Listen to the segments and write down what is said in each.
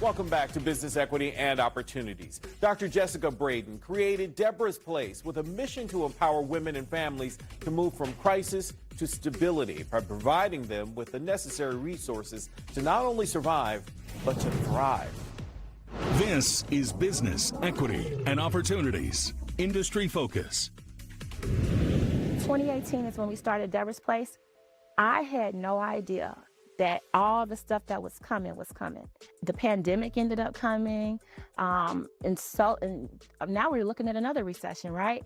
Welcome back to Business Equity and Opportunities. Dr. Jessica Braden created Deborah's Place with a mission to empower women and families to move from crisis to stability by providing them with the necessary resources to not only survive, but to thrive. This is Business Equity and Opportunities. Industry Focus. 2018 is when we started Deborah's Place. I had no idea that all the stuff that was coming was coming. The pandemic ended up coming, and now we're looking at another recession, right?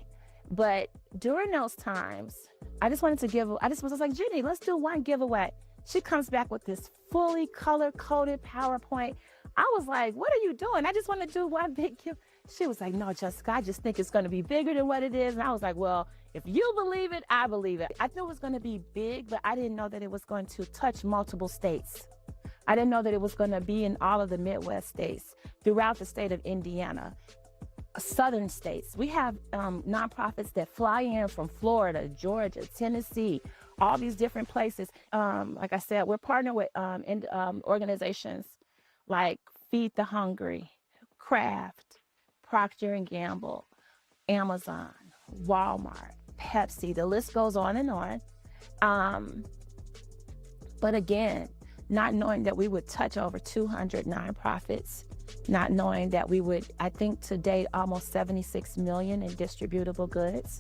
But during those times, I was like, Jenny, let's do one giveaway. She comes back with this fully color-coded PowerPoint. I was like, what are you doing? I just want to do one big giveaway. She was like, no, Jessica, I just think it's going to be bigger than what it is. And I was like, well, if you believe it, I believe it. I knew it was going to be big, but I didn't know that it was going to touch multiple states. I didn't know that it was going to be in all of the Midwest states, throughout the state of Indiana, southern states. We have nonprofits that fly in from Florida, Georgia, Tennessee, all these different places. Like I said, we're partnered with organizations like Feed the Hungry, Kraft, Procter & Gamble, Amazon, Walmart, Pepsi, the list goes on and on. But again, not knowing that we would touch over 200 nonprofits, not knowing that we would, I think to date, almost 76 million in distributable goods.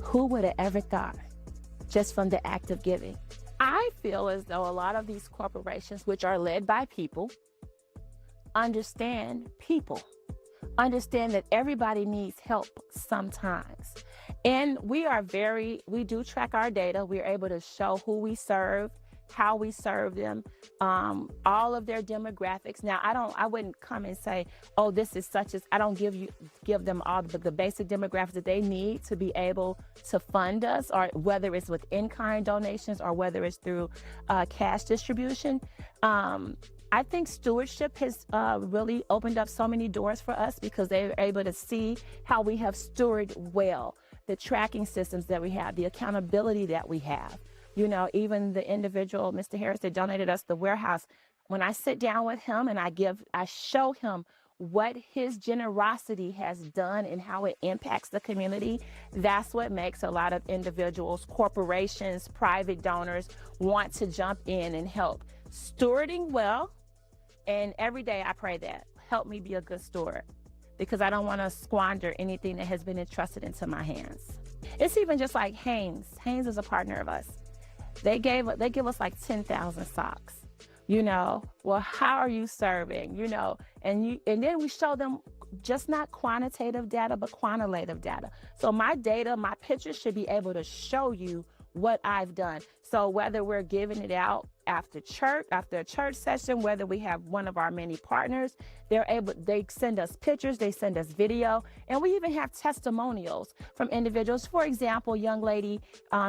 Who would have ever thought, just from the act of giving? I feel as though a lot of these corporations, which are led by people, understand people. Understand that everybody needs help sometimes. And we do track our data. We're able to show who we serve, how we serve them, all of their demographics. Now, I wouldn't come and say, oh, this is such as, I don't give them all the basic demographics that they need to be able to fund us, or whether it's with in-kind donations or whether it's through cash distribution. I think stewardship has really opened up so many doors for us because they're able to see how we have stewarded well, the tracking systems that we have, the accountability that we have. You know, even the individual, Mr. Harris, that donated us the warehouse, when I sit down with him and I show him what his generosity has done and how it impacts the community, that's what makes a lot of individuals, corporations, private donors want to jump in and help. Stewarding well. And every day I pray that, help me be a good steward, because I don't want to squander anything that has been entrusted into my hands. It's even just like Hanes. Hanes is a partner of us. They give us like 10,000 socks. You know, well, how are you serving? You know, and then we show them just not quantitative data, but quantitative data. So my data, my pictures should be able to show you what I've done. So whether we're giving it out after a church session, whether we have one of our many partners, they send us pictures, they send us video, and we even have testimonials from individuals. For example, young lady,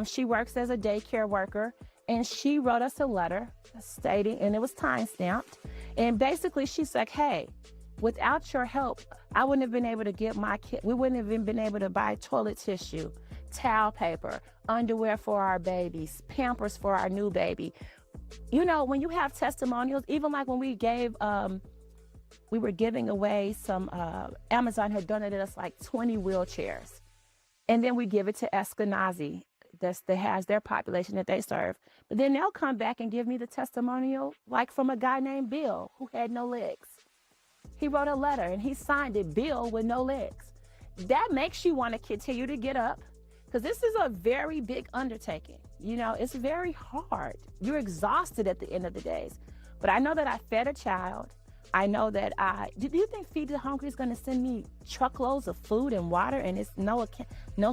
she works as a daycare worker, and she wrote us a letter stating, and it was time stamped. And basically she's like, hey, without your help, I wouldn't have been able to get my kid, we wouldn't have even been able to buy toilet tissue, towel paper, underwear for our babies, Pampers for our new baby. You know, when you have testimonials, even like when we were giving away some, Amazon had donated us like 20 wheelchairs. And then we give it to Eskenazi, that has their population that they serve. But then they'll come back and give me the testimonial, like from a guy named Bill, who had no legs. He wrote a letter and he signed it, Bill with no legs. That makes you want to continue to get up, because this is a very big undertaking. You know, it's very hard. You're exhausted at the end of the days. But I know that I fed a child. I know that do you think Feed the Hungry is going to send me truckloads of food and water and it's no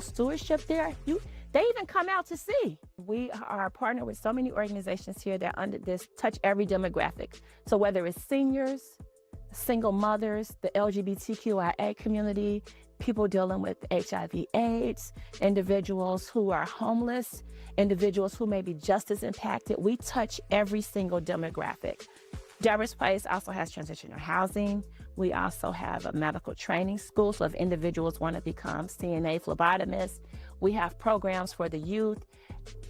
stewardship there? They even come out to see. We are partnered with so many organizations here that touch every demographic. So whether it's seniors, single mothers, the LGBTQIA community, people dealing with HIV/AIDS, individuals who are homeless, individuals who may be just as impacted. We touch every single demographic. Deborah's Place also has transitional housing. We also have a medical training school, so if individuals want to become CNA phlebotomists, we have programs for the youth.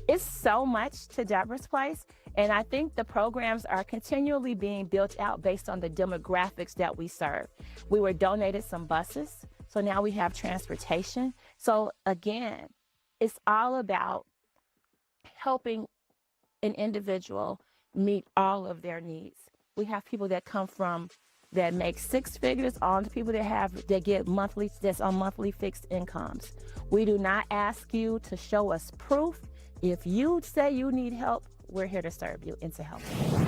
It's so much to Deborah's Place, and I think the programs are continually being built out based on the demographics that we serve. We were donated some buses, so now we have transportation. So again, it's all about helping an individual meet all of their needs. We have people that come from that make six figures, all the people that get monthly, that's on monthly fixed incomes. We do not ask you to show us proof. If you say you need help, we're here to serve you and to help you.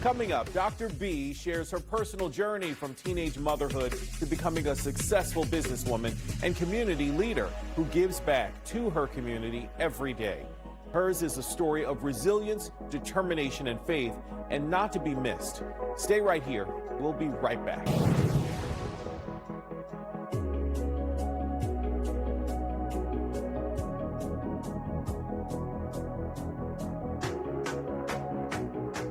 Coming up, Dr. B shares her personal journey from teenage motherhood to becoming a successful businesswoman and community leader who gives back to her community every day. Hers is a story of resilience, determination, and faith, and not to be missed. Stay right here. We'll be right back.